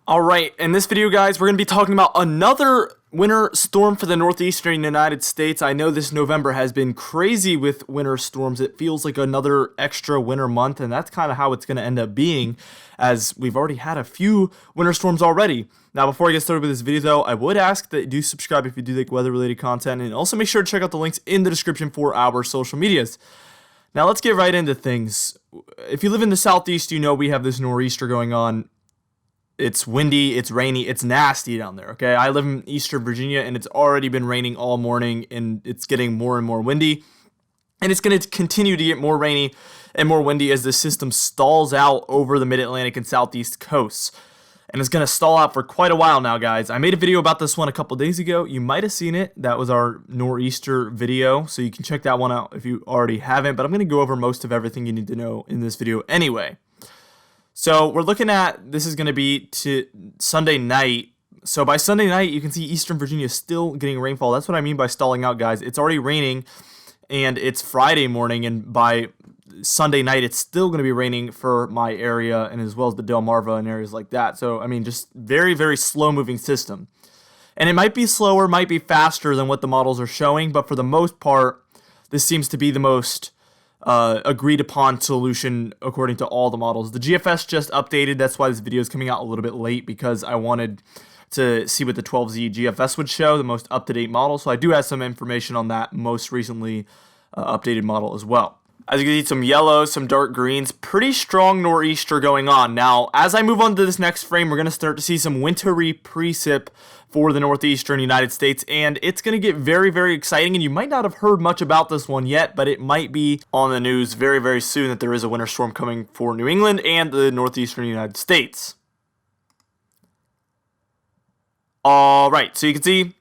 Alright, in this video guys, we're going to be talking about another winter storm for the northeastern United States. I know this November has been crazy with winter storms. It feels like another extra winter month, and that's kind of how it's going to end up being, as we've already had a few winter storms already. Now, before I get started with this video though, I would ask that you do subscribe if you do like weather-related content, and also make sure to check out the links in the description for our social medias. Now, let's get right into things. If you live in the southeast, you know we have this nor'easter going on. It's windy, it's rainy, it's nasty down there, okay? I live in Eastern Virginia, and it's already been raining all morning, and it's getting more and more windy. And it's going to continue to get more rainy and more windy as the system stalls out over the mid-Atlantic and southeast coasts. And it's going to stall out for quite a while now, guys. I made a video about this one a couple days ago. You might have seen it. That was our nor'easter video, so you can check that one out if you already haven't. But I'm going to go over most of everything you need to know in this video anyway. So we're looking at, this is going to be to Sunday night. So by Sunday night, you can see Eastern Virginia is still getting rainfall. That's what I mean by stalling out, guys. It's already raining, and it's Friday morning, and by Sunday night, it's still going to be raining for my area, and as well as the Delmarva and areas like that. So, I mean, just very, very slow-moving system. And it might be slower, might be faster than what the models are showing, but for the most part, this seems to be the most agreed upon solution according to all the models. The GFS just updated. That's why this video is coming out a little bit late, because I wanted to see what the 12Z GFS would show, the most up-to-date model. So I do have some information on that most recently updated model as well. As you can see, some yellows, some dark greens, pretty strong nor'easter going on. Now, as I move on to this next frame, we're going to start to see some wintry precip for the northeastern United States, and it's going to get very, very exciting, and you might not have heard much about this one yet, but it might be on the news very, very soon that there is a winter storm coming for New England and the northeastern United States. Alright, so you can see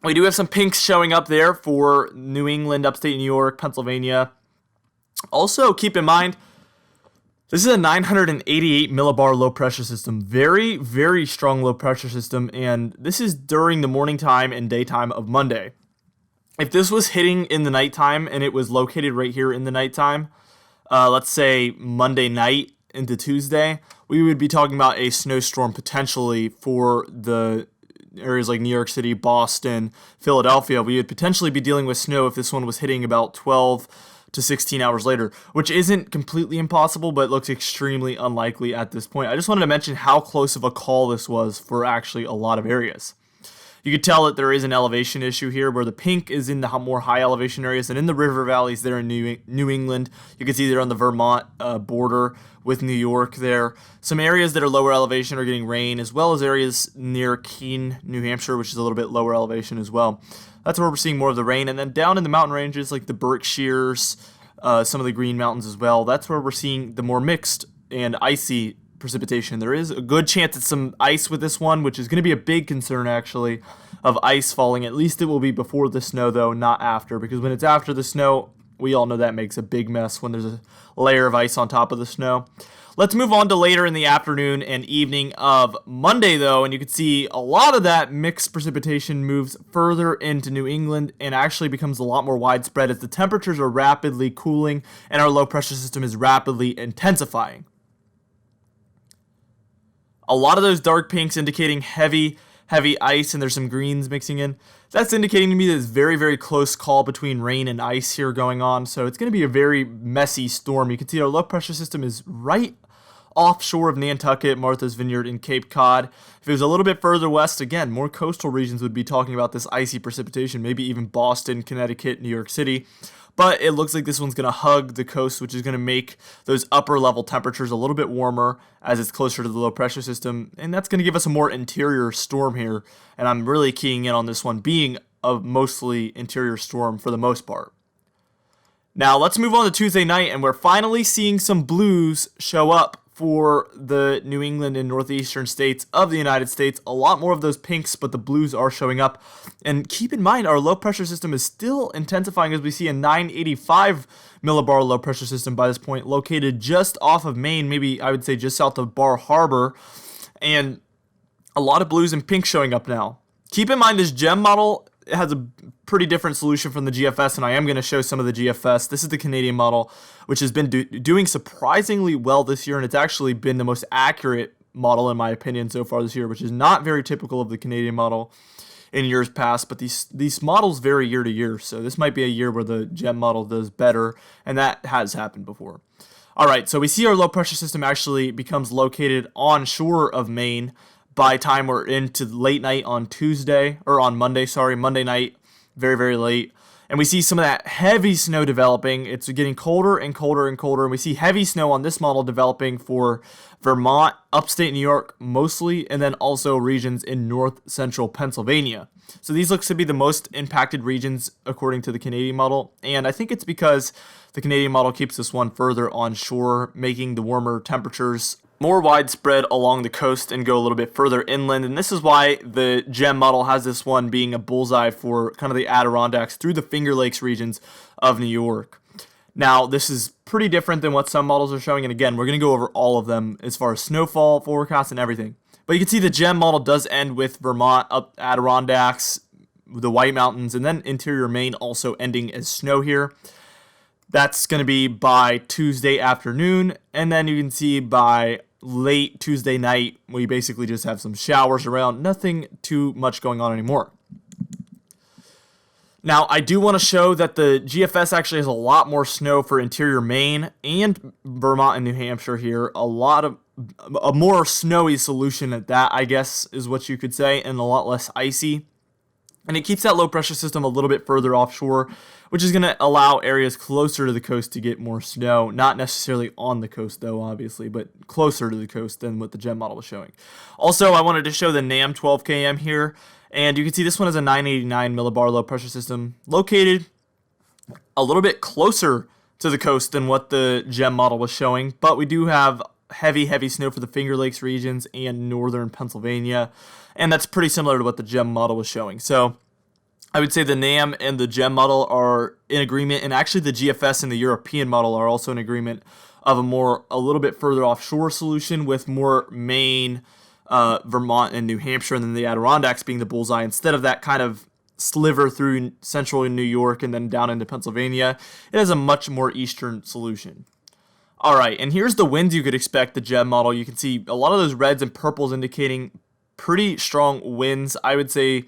we do have some pinks showing up there for New England, upstate New York, Pennsylvania. Also, keep in mind, this is a 988 millibar low pressure system. Very, very strong low pressure system, and this is during the morning time and daytime of Monday. If this was hitting in the nighttime and it was located right here in the nighttime, let's say Monday night into Tuesday, we would be talking about a snowstorm potentially for the areas like New York City, Boston, Philadelphia. We would potentially be dealing with snow if this one was hitting about 12 to 16 hours later, which isn't completely impossible, but looks extremely unlikely at this point. I just wanted to mention how close of a call this was for actually a lot of areas. You could tell that there is an elevation issue here, where the pink is in the more high elevation areas, and in the river valleys there in New England. You can see they're on the Vermont border with New York there. Some areas that are lower elevation are getting rain, as well as areas near Keene, New Hampshire, which is a little bit lower elevation as well. That's where we're seeing more of the rain. And then down in the mountain ranges like the Berkshires, some of the Green Mountains as well, that's where we're seeing the more mixed and icy precipitation. There is a good chance it's some ice with this one, which is going to be a big concern actually, of ice falling. At least it will be before the snow though, not after, because when it's after the snow, we all know that makes a big mess when there's a layer of ice on top of the snow. Let's move on to later in the afternoon and evening of Monday though, and you can see a lot of that mixed precipitation moves further into New England and actually becomes a lot more widespread as the temperatures are rapidly cooling and our low pressure system is rapidly intensifying. A lot of those dark pinks indicating heavy ice, and there's some greens mixing in. That's indicating to me that it's very, very close call between rain and ice here going on. So it's going to be a very messy storm. You can see our low pressure system is right offshore of Nantucket, Martha's Vineyard, and Cape Cod. If it was a little bit further west, again, more coastal regions would be talking about this icy precipitation, maybe even Boston, Connecticut, New York City. But it looks like this one's going to hug the coast, which is going to make those upper level temperatures a little bit warmer as it's closer to the low pressure system. And that's going to give us a more interior storm here. And I'm really keying in on this one being a mostly interior storm for the most part. Now let's move on to Tuesday night, and we're finally seeing some blues show up for the New England and northeastern states of the United States. A lot more of those pinks, but the blues are showing up. And keep in mind, our low pressure system is still intensifying as we see a 985 millibar low pressure system by this point, located just off of Maine, maybe I would say just south of Bar Harbor. And a lot of blues and pinks showing up now. Keep in mind, this GEM model has a pretty different solution from the GFS, and I am going to show some of the GFS. This is the Canadian model, which has been doing surprisingly well this year, and it's actually been the most accurate model in my opinion so far this year, which is not very typical of the Canadian model in years past, but these models vary year to year, so this might be a year where the GEM model does better, and that has happened before. All right, so we see our low pressure system actually becomes located onshore of Maine by time we're into late night on Monday night, very, very late. And we see some of that heavy snow developing. It's getting colder and colder and colder. And we see heavy snow on this model developing for Vermont, upstate New York mostly, and then also regions in north central Pennsylvania. So these looks to be the most impacted regions according to the Canadian model. And I think it's because the Canadian model keeps this one further onshore, making the warmer temperatures more widespread along the coast and go a little bit further inland. And this is why the GEM model has this one being a bullseye for kind of the Adirondacks through the Finger Lakes regions of New York. Now, this is pretty different than what some models are showing. And again, we're going to go over all of them as far as snowfall, forecast, and everything. But you can see the GEM model does end with Vermont, up Adirondacks, the White Mountains, and then interior Maine also ending as snow here. That's going to be by Tuesday afternoon. And then you can see by late Tuesday night, we basically just have some showers around, nothing too much going on anymore. Now, I do want to show that the GFS actually has a lot more snow for interior Maine and Vermont and New Hampshire here. A more snowy solution at that, I guess, is what you could say, and a lot less icy. And it keeps that low pressure system a little bit further offshore, which is going to allow areas closer to the coast to get more snow. Not necessarily on the coast, though, obviously, but closer to the coast than what the GEM model was showing. Also, I wanted to show the NAM 12KM here, and you can see this one is a 989 millibar low pressure system located a little bit closer to the coast than what the GEM model was showing, but we do have heavy snow for the Finger Lakes regions and northern Pennsylvania, and that's pretty similar to what the GEM model was showing. So I would say the NAM and the GEM model are in agreement, and actually the GFS and the European model are also in agreement of a little bit further offshore solution with more Maine, Vermont, and New Hampshire, and then the Adirondacks being the bullseye instead of that kind of sliver through central New York and then down into Pennsylvania. It has a much more eastern solution. All right, and here's the winds you could expect the GEM model. You can see a lot of those reds and purples indicating pretty strong winds. I would say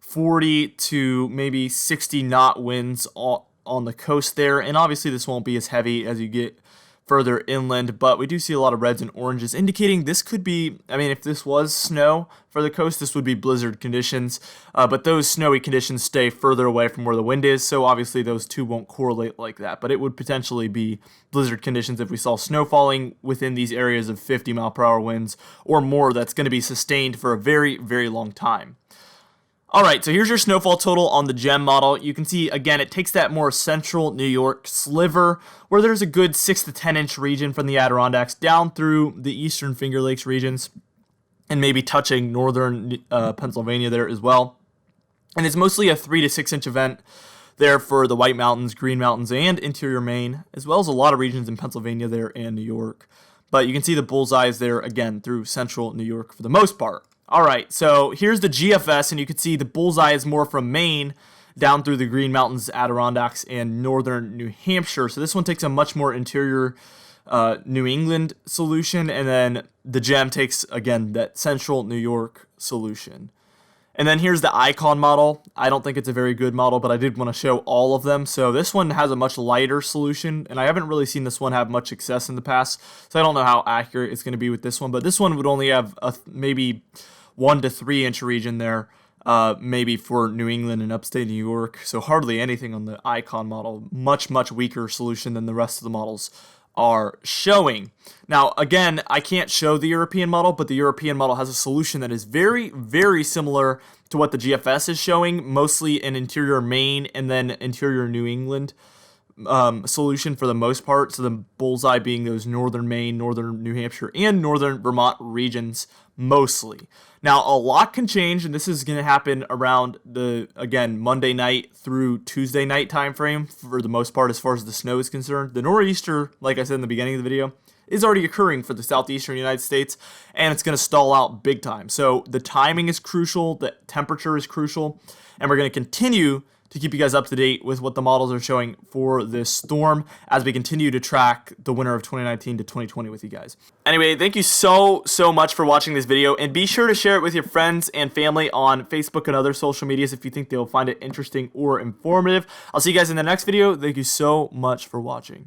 40 to maybe 60 knot winds on the coast there. And obviously this won't be as heavy as you get further inland, but we do see a lot of reds and oranges indicating this could be, I mean, if this was snow for the coast, this would be blizzard conditions, but those snowy conditions stay further away from where the wind is, so obviously those two won't correlate like that, but it would potentially be blizzard conditions if we saw snow falling within these areas of 50 mile per hour winds or more. That's going to be sustained for a very, very long time. All right, so here's your snowfall total on the GEM model. You can see, again, it takes that more central New York sliver where there's a good 6 to 10 inch region from the Adirondacks down through the eastern Finger Lakes regions and maybe touching northern Pennsylvania there as well. And it's mostly a 3 to 6 inch event there for the White Mountains, Green Mountains, and interior Maine, as well as a lot of regions in Pennsylvania there and New York. But you can see the bullseyes there, again, through central New York for the most part. All right, so here's the GFS, and you can see the bullseye is more from Maine down through the Green Mountains, Adirondacks, and northern New Hampshire. So this one takes a much more interior New England solution, and then the GEM takes, again, that central New York solution. And then here's the Icon model. I don't think it's a very good model, but I did want to show all of them. So this one has a much lighter solution, and I haven't really seen this one have much success in the past, so I don't know how accurate it's going to be with this one. But this one would only have a maybe 1 to 3 inch region there, maybe for New England and upstate New York. So hardly anything on the Icon model. Much weaker solution than the rest of the models are showing. Now, again, I can't show the European model, but the European model has a solution that is very, very similar to what the GFS is showing, mostly in interior Maine and then interior New England solution for the most part. So the bullseye being those northern Maine, northern New Hampshire, and northern Vermont regions mostly. Now, a lot can change, and this is going to happen around again, Monday night through Tuesday night time frame for the most part as far as the snow is concerned. The nor'easter, like I said in the beginning of the video, is already occurring for the southeastern United States, and it's going to stall out big time. So the timing is crucial, the temperature is crucial, and we're going to continue to keep you guys up to date with what the models are showing for this storm as we continue to track the winter of 2019 to 2020 with you guys. Anyway, thank you so much for watching this video, and be sure to share it with your friends and family on Facebook and other social medias if you think they'll find it interesting or informative. I'll see you guys in the next video. Thank you so much for watching.